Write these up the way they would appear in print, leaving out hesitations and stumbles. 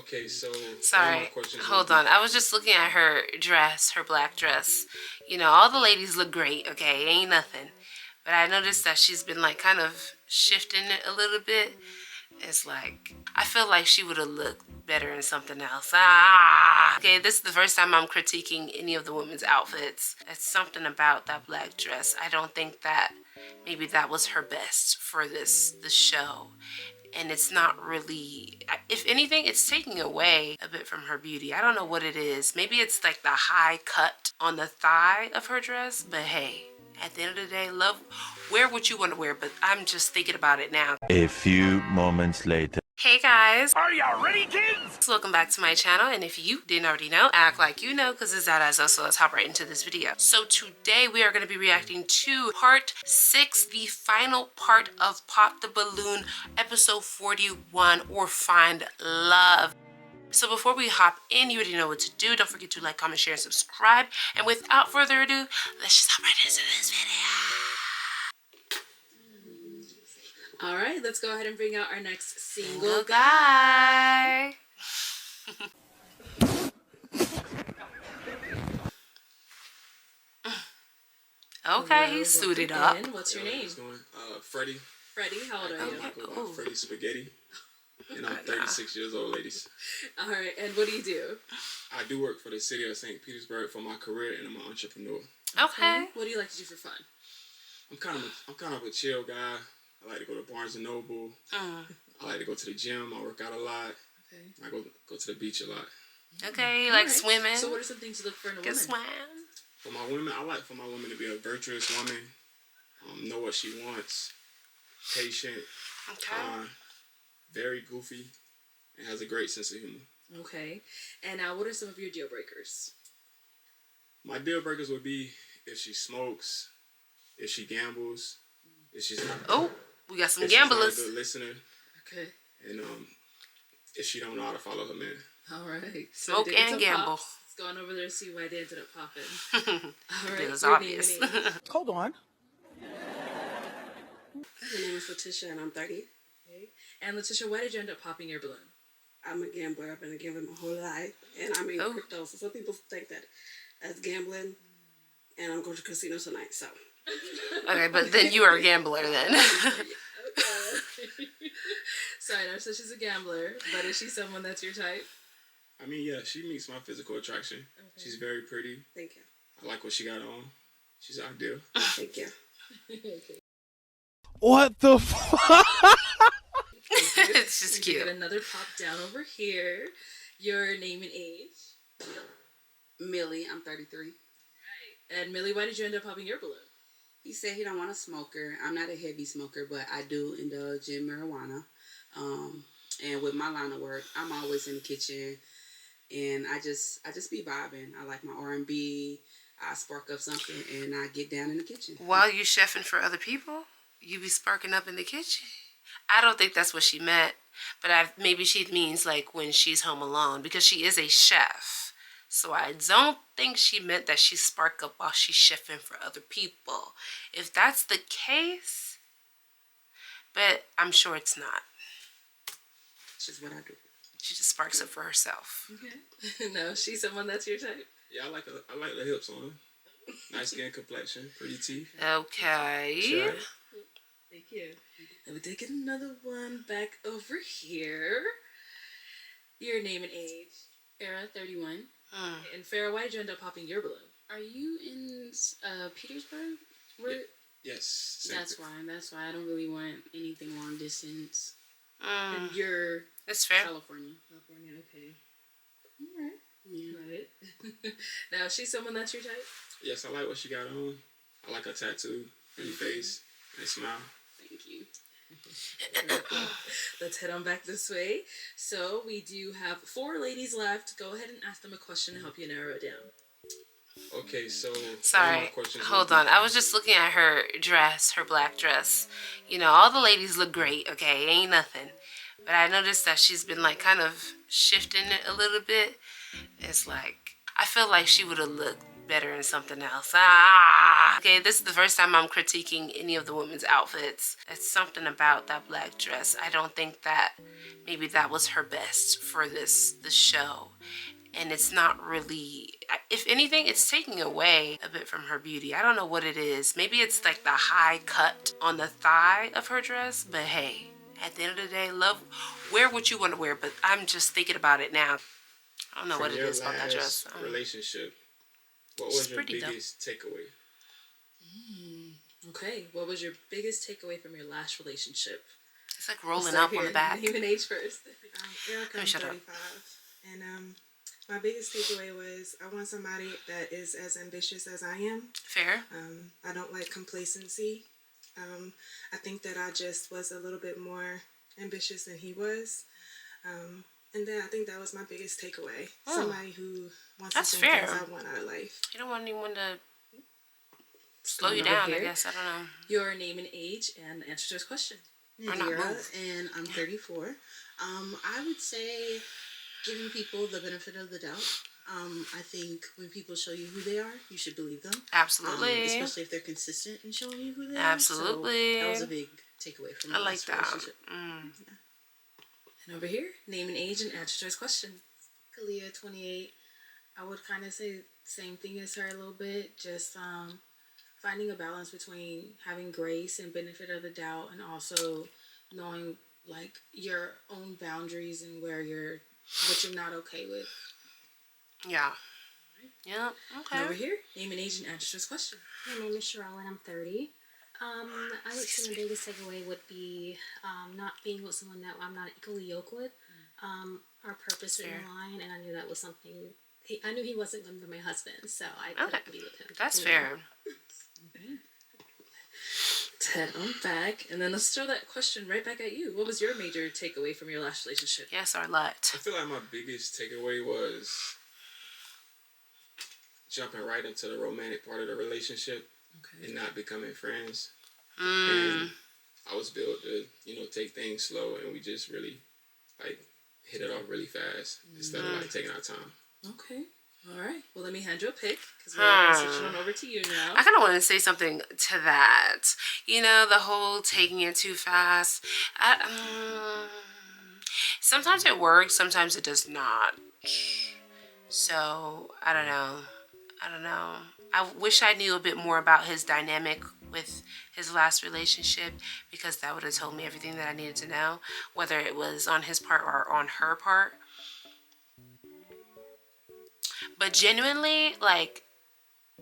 Okay, so sorry, hold on. I was just looking at her dress, her black dress. You know, all the ladies look great, okay? Ain't nothing. But I noticed that she's been like kind of shifting it a little bit. It's like, I feel like she would have looked better in something else. Okay, this is the first time I'm critiquing any of the women's outfits. It's something about that black dress. I don't think that maybe that was her best for this show. And it's not really, if anything, it's taking away a bit from her beauty. I don't know what it is. Maybe it's like the high cut on the thigh of her dress, but hey, at the end of the day, love, wear what you want to wear, but I'm just thinking about it now. A few moments later. Hey guys. Are you ready, kids? Welcome back to my channel, and if you didn't already know, act like you know, because it's that as us, so let's hop right into this video. So today we are going to be reacting to part 6, the final part of Pop the Balloon, episode 41, or Find Love. So before we hop in, you already know what to do. Don't forget to like, comment, share, and subscribe. And without further ado, let's just hop right into this video. All right, let's go ahead and bring out our next single guy. Okay, he's suited up. What's your name? Freddie. Freddie, how old are you? Okay. Freddie Spaghetti. And I'm 36 years old, ladies. All right, and what do you do? I do work for the city of St. Petersburg for my career, and I'm an entrepreneur. Okay. What do you like to do for fun? I'm kind of a chill guy. I like to go to Barnes & Noble. I like to go to the gym. I work out a lot. Okay. I go to the beach a lot. Okay, you like swimming. So what are some things you look for in a woman? Swim. For my women, I like for my woman to be a virtuous woman. Know what she wants. Patient. Okay. Very goofy. And has a great sense of humor. Okay. And now what are some of your deal breakers? My deal breakers would be if she smokes, if she gambles, if she's not, we got some gamblers. She's not a good listener. Okay. And if she don't know how to follow her man. All right. So smoke and gamble. Let's go on over there and see why they ended up popping. All right. It was obvious. Hold on. My name is Letitia and I'm 30. Okay. And Letitia, why did you end up popping your balloon? I'm a gambler. I've been a gambler my whole life. And I'm in crypto. So some people think that that's gambling. And I'm going to casino tonight, so. Okay, but then you are a gambler then. Okay. So I know so she's a gambler, but is she someone that's your type? I mean, yeah, she meets my physical attraction. Okay. She's very pretty. Thank you. I like what she got on. She's ideal. Thank you. Okay. What the fuck? It's just cute. Get another pop down over here. Your name and age? Millie, I'm 33. Right. And Millie, why did you end up popping your balloon? He said he don't want a smoker. I'm not a heavy smoker, but I do indulge in marijuana. And with my line of work, I'm always in the kitchen, and I just be vibing. I like my R&B. I spark up something, and I get down in the kitchen. While you chefing for other people, you be sparking up in the kitchen. I don't think that's what she meant, but maybe she means like when she's home alone, because she is a chef. So I don't think she meant that she spark up while she's chefing for other people. If that's the case, but I'm sure it's not. It's just what I do. She just sparks up for herself. Okay. No, she's someone that's your type. Yeah, I like the hips on her. Nice skin complexion, pretty teeth. Okay. Sure. Thank you. And we take another one back over here. Your name and age? Farrah, 31. And Farrah, why did you end up popping your balloon? Are you in Petersburg? Yes. That's why I don't really want anything long distance. And you're That's fair. California, okay. All right. Yeah. Right. Now, is she someone that's your type? Yes, I like what she got on. I like her tattoo, pretty face, and smile. Thank you. Let's head on back this way. So we do have 4 ladies left. Go ahead and ask them a question to help you narrow it down. Okay, so sorry, hold on. I was just looking at her dress, her black dress. You know, all the ladies look great, okay? Ain't nothing. But I noticed that she's been like kind of shifting it a little bit. It's like, I feel like she would have looked better in something else. Ah. Okay, this is the first time I'm critiquing any of the women's outfits. It's something about that black dress. I don't think that maybe that was her best for this show. And it's not really, if anything, it's taking away a bit from her beauty. I don't know what it is. Maybe it's like the high cut on the thigh of her dress, but hey, at the end of the day, love, wear what you want to wear, but I'm just thinking about it now. I don't know what it is about that dress. Relationship, what was your biggest takeaway? Okay, what was your biggest takeaway from your last relationship? It's like rolling up on the back. Name and age first. Erica, I'm 35. And my biggest takeaway was I want somebody that is as ambitious as I am. Fair. I don't like complacency. I think that I just was a little bit more ambitious than he was. And then I think that was my biggest takeaway. Somebody who wants the same things I want out of life. You don't want anyone to slow you down, I guess. I don't know. Your name and age and answer to this question. Nadira, and I'm 34. I would say giving people the benefit of the doubt. I think when people show you who they are, you should believe them. Absolutely. Especially if they're consistent in showing you who they are. Absolutely. So that was a big takeaway from my last relationship. Yeah. And over here, name and age and answer to this question. Kalia, 28. I would kind of say same thing as her a little bit. Just finding a balance between having grace and benefit of the doubt, and also knowing like your own boundaries and what you're not okay with. Yeah. Yeah. Okay. And over here, name and age and answer to this question. My name is Cheryl and I'm 30. I would say my biggest takeaway would be not being with someone that I'm not equally yoked with. Our purpose in line, and I knew that was something. I knew he wasn't going to be my husband, so I couldn't be with him. That's fair. Okay. Ted, I'm back, and then let's throw that question right back at you. What was your major takeaway from your last relationship? Yes, Arlette. I feel like my biggest takeaway was jumping right into the romantic part of the relationship and not becoming friends. And I was built to, take things slow, and we just really hit it off really fast instead of taking our time. Okay. All right. Well, let me hand you a pick because we're switching on over to you now. I kind of want to say something to that. The whole taking it too fast. Sometimes it works, sometimes it does not. So, I don't know. I wish I knew a bit more about his dynamic with his last relationship, because that would have told me everything that I needed to know, whether it was on his part or on her part. But genuinely, I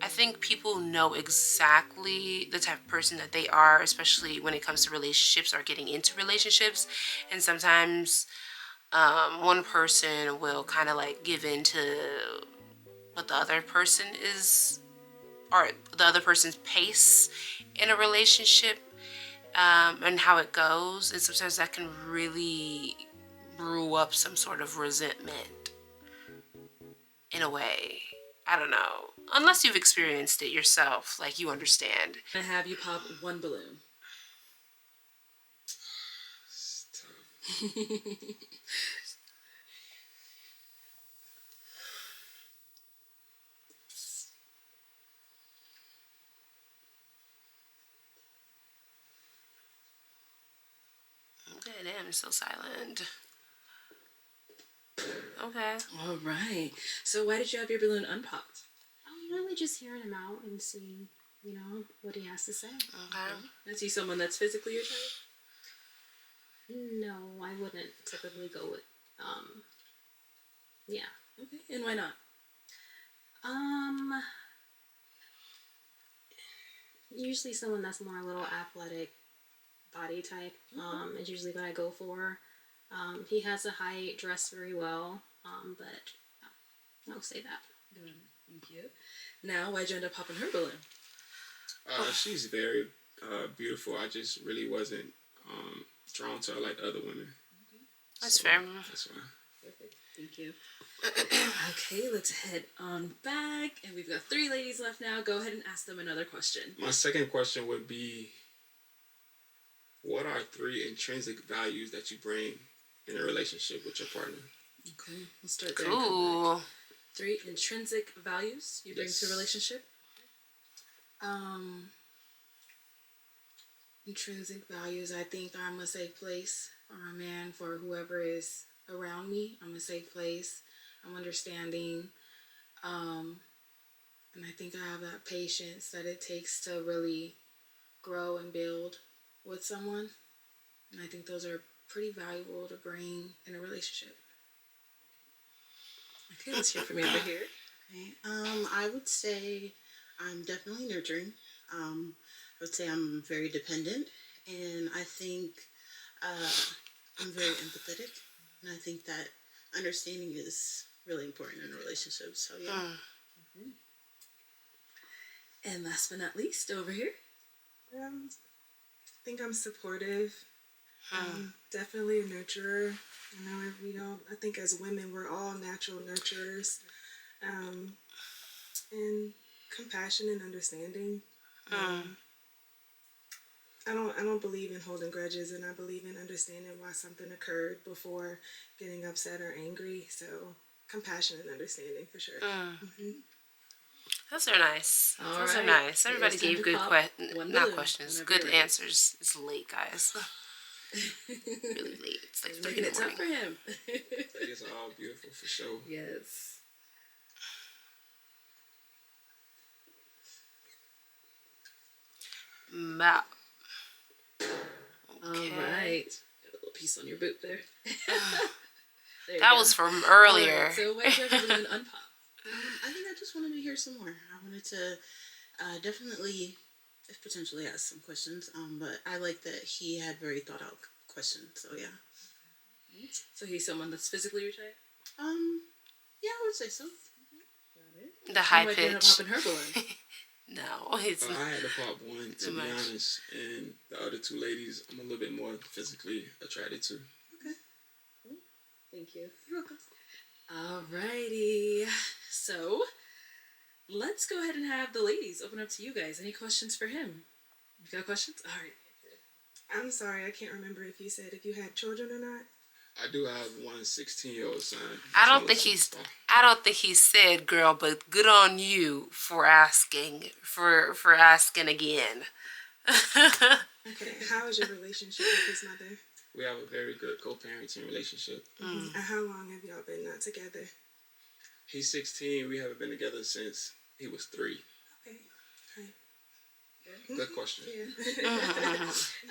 think people know exactly the type of person that they are, especially when it comes to relationships or getting into relationships. And sometimes one person will kind of give in to what the other person is, or the other person's pace in a relationship, and how it goes. And sometimes that can really brew up some sort of resentment in a way. I don't know. Unless you've experienced it yourself, you understand. I'm gonna have you pop one balloon. It's tough. Okay, damn, it's so silent. Okay. All right. So why did you have your balloon unpopped? Really just hearing him out and seeing, what he has to say. Okay. Is he someone that's physically your type? No, I wouldn't typically go with, yeah. Okay, and why not? Usually someone that's more a little athletic body type, is usually what I go for. He has a height, dressed very well, but I'll say that. Good. Thank you. Now, why'd you end up popping her balloon? She's very beautiful. I just really wasn't drawn to her like other women. That's fair. That's why. Perfect. Thank you. Okay, let's head on back. And we've got 3 ladies left now. Go ahead and ask them another question. My second question would be, what are 3 intrinsic values that you bring in a relationship with your partner? Okay, we'll start there. Cool. 3, intrinsic values you bring to a relationship. Intrinsic values. I think I'm a safe place for my man, for whoever is around me. I'm a safe place. I'm understanding. And I think I have that patience that it takes to really grow and build with someone. And I think those are pretty valuable to bring in a relationship. Okay, let's hear from you over here. Okay. I would say I'm definitely nurturing. I would say I'm very dependent, and I think I'm very empathetic, and I think that understanding is really important in a relationship. So yeah. And last but not least, over here. I think I'm supportive. Definitely a nurturer. I think as women, we're all natural nurturers. And compassion and understanding. I don't believe in holding grudges, and I believe in understanding why something occurred before getting upset or angry. So compassion and understanding for sure. Those are nice. All Those are right. nice. Everybody It's time gave to good pop one not balloon questions, whenever good you're ready. answers. It's late, guys. Really late. It's like 3 Making in the it tough morning. for him. It's all beautiful for sure. Yes. Map. All right. Got a little piece on your boot there. There you That go. was from All earlier. right, so why do you have a balloon unpop? I think I just wanted to hear some more. I wanted to definitely, if potentially, ask some questions. But I like that he had very thought out questions. So yeah. So he's someone that's physically your type? Yeah, I would say so. Got it. The high You might end up pitch. popping her balloon. No, it's not. I had to pop one, to Too be much. honest, and the other two ladies I'm a little bit more physically attracted to. Thank you. You're welcome. Alrighty. So, let's go ahead and have the ladies open up to you guys. Any questions for him? You got questions? Alright. I'm sorry, I can't remember if you said if you had children or not. I do have one 16-year-old son. I don't think he said, girl, but good on you for asking, for asking again. Okay, how is your relationship with his mother? We have a very good co-parenting relationship. And how long have y'all been not together? He's 16. We haven't been together since he was 3. Okay. Good question. Yeah.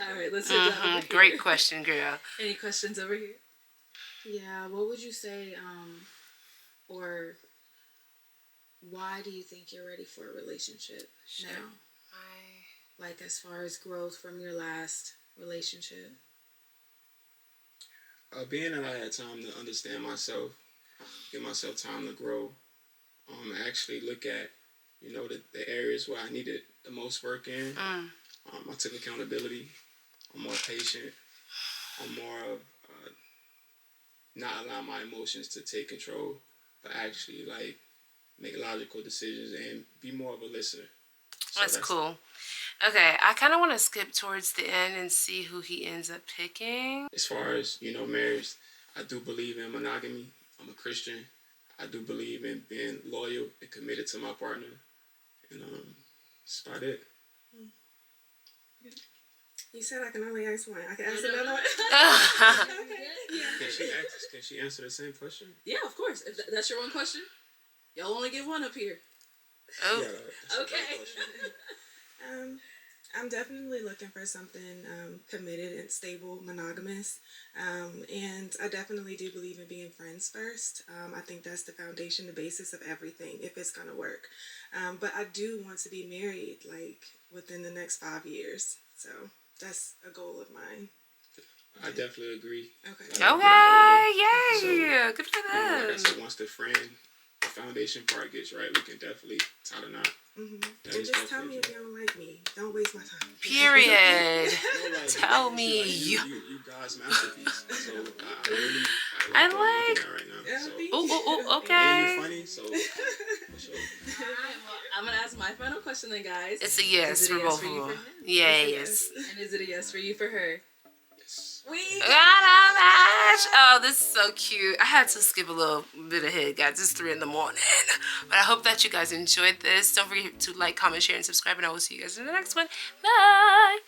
Alright, let's hear that over here. Great question, girl. Any questions over here? Yeah, what would you say, or why do you think you're ready for a relationship now? Like as far as growth from your last relationship? Being that I had time to understand myself, give myself time to grow, I actually look at, the areas where I needed the most work in. I took accountability. I'm more patient. I'm more of not allow my emotions to take control, but actually make logical decisions and be more of a listener. So That's cool. Okay, I kind of want to skip towards the end and see who he ends up picking. As far as, marriage, I do believe in monogamy. I'm a Christian. I do believe in being loyal and committed to my partner. And that's about it. You said I can only ask one. I can ask another one? Can she answer the same question? Yeah, of course. If that's your one question, y'all only get one up here. Oh. Yeah, that's okay. a great question. I'm definitely looking for something committed and stable, monogamous. And I definitely do believe in being friends first. I think that's the foundation, the basis of everything, if it's going to work. But I do want to be married, within the next 5 years. So that's a goal of mine. I definitely agree. Okay. Yay! Good for them. Like I said, once the foundation part gets right, we can definitely tie the knot. And just tell me if you don't like me. Don't waste my time. Period. Tell me. You guys' masterpiece. So I what I'm looking at right now. So, Oh, and okay. you're funny, so for sure. I'm gonna ask my final question then, guys. It's a yes Is it for a yes both for of you them. for him? Yes. And is it a yes for you for her? We got a match. Oh, this is so cute. I had to skip a little bit ahead, guys. It's 3 in the morning. But I hope that you guys enjoyed this. Don't forget to like, comment, share, and subscribe. And I will see you guys in the next one. Bye.